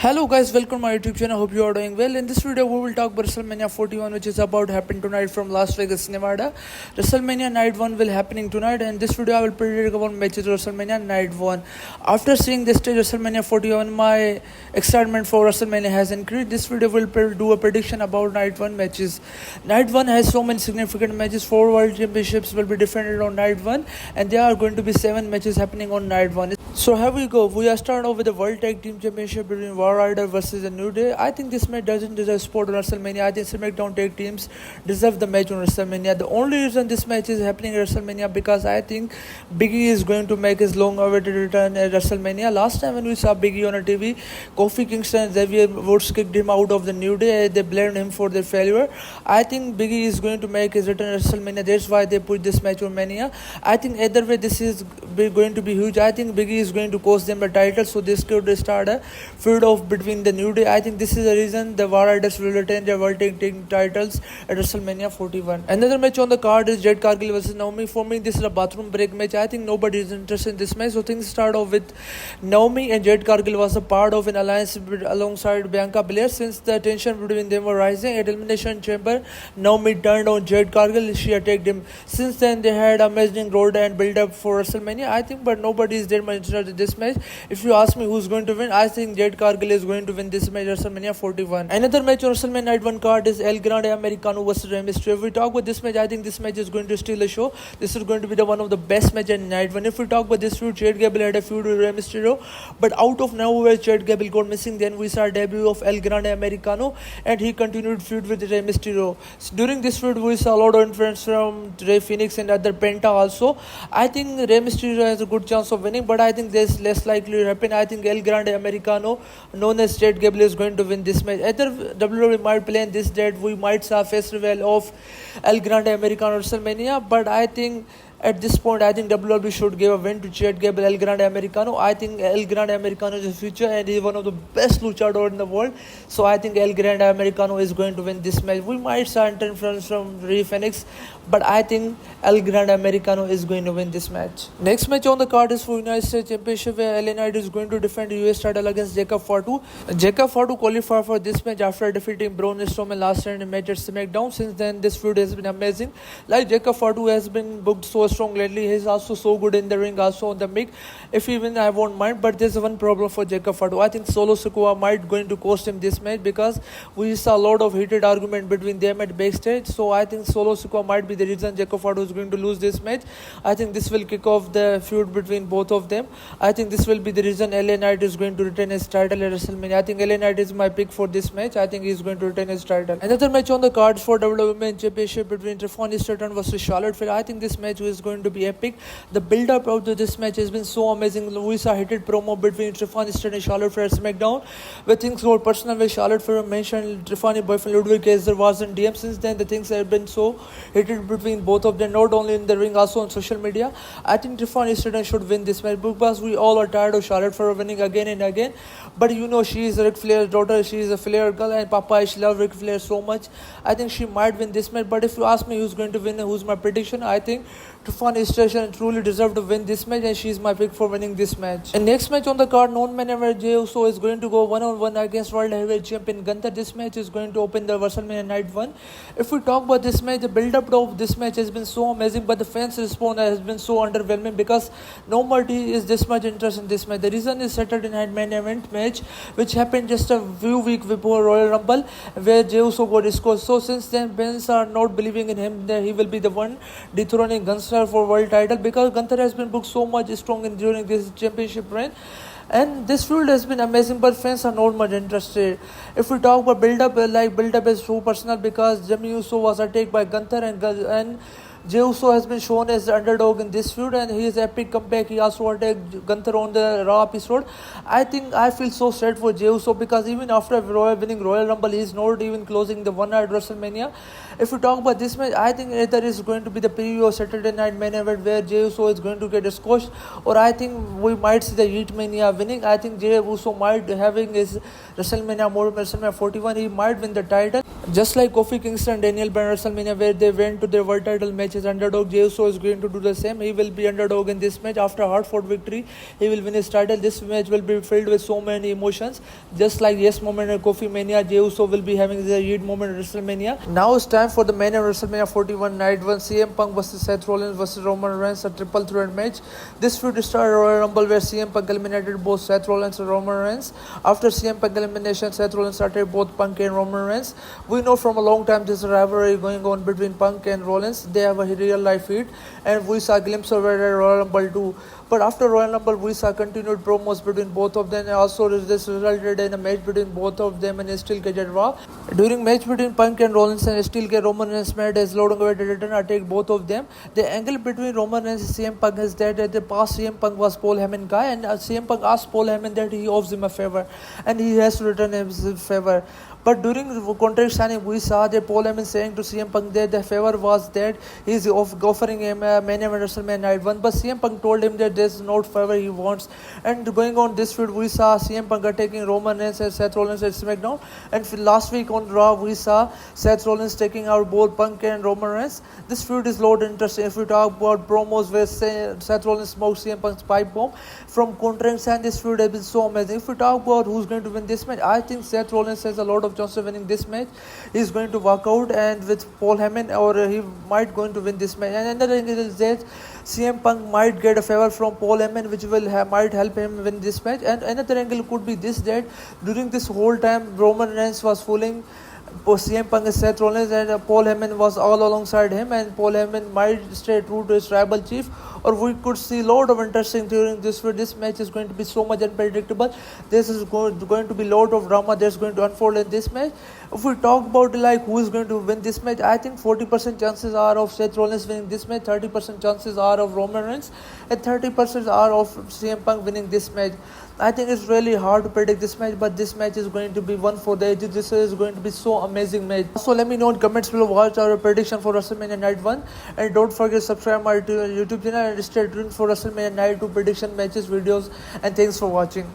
Hello guys, welcome to my YouTube channel. Hope you are doing well. In this video, we will talk about WrestleMania 41, which is about to happen tonight from Las Vegas, Nevada. WrestleMania Night 1 will happening tonight, and this video I will predict about matches of WrestleMania Night 1. After seeing this stage WrestleMania 41, my excitement for WrestleMania has increased. This video will do a prediction about Night 1 matches. Night 1 has so many significant matches. 4 World Championships will be defended on Night 1, and there are going to be 7 matches happening on Night 1. So here we go. We are starting off with the World Tag Team Championship between War Rider versus the New Day. I think this match doesn't deserve spot on WrestleMania. I think SmackDown tag teams deserve the match on WrestleMania. The only reason this match is happening at WrestleMania because I think Big E is going to make his long-awaited return at WrestleMania. Last time when we saw Big E on a TV, Kofi Kingston and Xavier Woods kicked him out of the New Day. They blamed him for their failure. I think Big E is going to make his return at WrestleMania. That's why they put this match on Mania. I think either way this is going to be huge. I think Big E is going to cost them the title, so this could start a feud off between the New Day. I think this is the reason the War Riders will retain their World Tag Team titles at WrestleMania 41. Another match on the card is Jade Cargill versus Naomi. For me, this is a bathroom break match. I think nobody is interested in this match, so things start off with Naomi and Jade Cargill was a part of an alliance alongside Bianca Belair. Since the tension between them were rising at Elimination Chamber, Naomi turned on Jade Cargill. She attacked him. Since then, they had amazing road and build up for WrestleMania. I think, but nobody is that much interested in this match. If you ask me who's going to win, I think Jade Cargill is going to win this match at WrestleMania 41. Another match on WrestleMania Night 1 card is El Grande Americano versus Rey Mysterio. If we talk about this match, I think this match is going to steal the show. This is going to be the one of the best matches in Night 1. If we talk about this feud, Chad Gable had a feud with Rey Mysterio, but out of nowhere Chad Gable got missing. Then we saw debut of El Grande Americano, and he continued feud with Rey Mysterio. During this feud, we saw a lot of influence from Rey Fenix and other Penta also. I think Rey Mysterio has a good chance of winning, but I think this less likely to happen. I think El Grande Americano, known as Chad Gable, is going to win this match. Either WWE might plan this that we might see a festival of El Grande Americano WrestleMania, but I think at this point, I think WWE should give a win to Chad Gable, El Grande Americano. I think El Grande Americano is the future and he is one of the best luchadors in the world. So I think El Grande Americano is going to win this match. We might see interference from Rey Fenix, but I think El Grande Americano is going to win this match. Next match on the card is for United States Championship, where LA Knight is going to defend the US title against Jacob Fatu. Jacob Fatu qualified for this match after defeating Braun Strowman last night in match at SmackDown. Since then, this feud has been amazing. Like Jacob Fatu has been booked so strong lately. He's also so good in the ring, also on the mic. If he wins, I won't mind. But there's one problem for Jacob Fatu. I think Solo Sikoa might going to cost him this match because we saw a lot of heated argument between them at backstage. So I think Solo Sikoa might be the reason Jacob Fatu is going to lose this match. I think this will kick off the feud between both of them. I think this will be the reason LA Knight is going to retain his title at WrestleMania. I think LA Knight is my pick for this match. I think he's going to retain his title. Another match on the card for WWE Women's Championship between Tiffany Stratton versus Charlotte Flair. I think this match is going to be epic. The build-up of this match has been so amazing. We saw a heated promo between Tiffany Stratton and Charlotte Flair at SmackDown, where things got personal, where Charlotte Flair mentioned Tiffany boyfriend Ludwig Kaiser was in DM. Since then, the things have been so heated between both of them, not only in the ring, also on social media. I think Tiffany Stratton should win this match because we all are tired of Charlotte Flair winning again and again. But you know, she is Ric Flair's daughter, she is a Flair girl, and Papa, she loves Ric Flair so much. I think she might win this match. But if you ask me who's going to win, who's my prediction, I think Tiffany Stratton truly deserves to win this match, and she is my pick for winning this match. And next match on the card, known man ever Jey Uso is going to go one-on-one against World Heavyweight Champion Gunther. This match is going to open the WrestleMania Night 1. If we talk about this match, the build-up of this match has been so amazing, but the fans' response has been so underwhelming because nobody is this much interested in this match. The reason is Saturday Night Main Event match, which happened just a few weeks before Royal Rumble, where Jey Uso got scored. So since then, fans are not believing in him that he will be the one dethroning Gunther for world title, because Gunther has been booked so much strong during this championship reign. And this feud has been amazing, but fans are not much interested. If we talk about build-up, build-up is so personal because Jimmy Uso was attacked by Gunther, and Jey Uso has been shown as the underdog in this feud, and his epic comeback. He also attacked Gunther on the Raw episode. I feel so sad for Jey Uso because even after winning Royal Rumble, he is not even closing the one night WrestleMania. If we talk about this match, I think either is going to be the preview of Saturday Night Main Event where Jey Uso is going to get squashed, or I think we might see the Heat Mania winning. I think Jey Uso might having his WrestleMania 41. He might win the title, just like Kofi Kingston and Daniel Bryan WrestleMania, where they went to their world title match match as underdog. Jey Uso is going to do the same. He will be underdog in this match. After a hard-fought victory, he will win his title. This match will be filled with so many emotions. Just like Yes moment at Kofi Mania, Jey Uso will be having the Yeet moment at WrestleMania. Now it's time for the main event WrestleMania 41 Night 1. CM Punk vs Seth Rollins vs Roman Reigns, a triple threat match. This feud started Royal Rumble where CM Punk eliminated both Seth Rollins and Roman Reigns. After CM Punk elimination, Seth Rollins started both Punk and Roman Reigns. We know from a long time this rivalry going on between Punk and Rollins. They have a real life feud, and we saw a glimpse of it at Royal Rumble too. But after Royal Rumble, we saw continued promos between both of them, and also this resulted in a match between both of them in Steel Cage at Raw. During match between Punk and Rollins and Steel Cage, Roman Reigns made as Lord of the return attack both of them. The angle between Roman Reigns and CM Punk is that at the past CM Punk was Paul Heyman guy, and CM Punk asked Paul Heyman that he owes him a favor, and he has to return him his favor. But during the contract signing, we saw that Paul Heyman saying to CM Punk that the favor was that he's offering him a main event WrestleMania Night 1. But CM Punk told him that there's no favor he wants. And going on this feud, we saw CM Punk attacking Roman Reigns and Seth Rollins at SmackDown. And last week on Raw, we saw Seth Rollins taking out both Punk and Roman Reigns. This feud is loud and interesting. If we talk about promos where Seth Rollins smoked CM Punk's pipe bomb, from contract sign, this feud has been so amazing. If we talk about who's going to win this match, I think Seth Rollins has a lot of chances of winning this match. He's going to walk out and with Paul Heyman, or he might going to win this match. And another thing is that CM Punk might get a favor from Paul Heyman, which will might help him win this match. And another angle could be this, that during this whole time Roman Reigns was fooling CM Punk and Seth Rollins, and Paul Heyman was all alongside him, and Paul Heyman might stay true to his tribal chief, or we could see a lot of interesting during this field. This match is going to be so much unpredictable. This is going to be a lot of drama that's going to unfold in this match. If we talk about like who is going to win this match, I think 40% chances are of Seth Rollins winning this match, 30% chances are of Roman Reigns, and 30% are of CM Punk winning this match. I think it's really hard to predict this match, but this match is going to be one for the ages. This is going to be so amazing match. So let me know in comments below what are your prediction for WrestleMania Night 1, and don't forget to subscribe my YouTube channel and stay tuned for WrestleMania Night 2 prediction matches videos, and thanks for watching.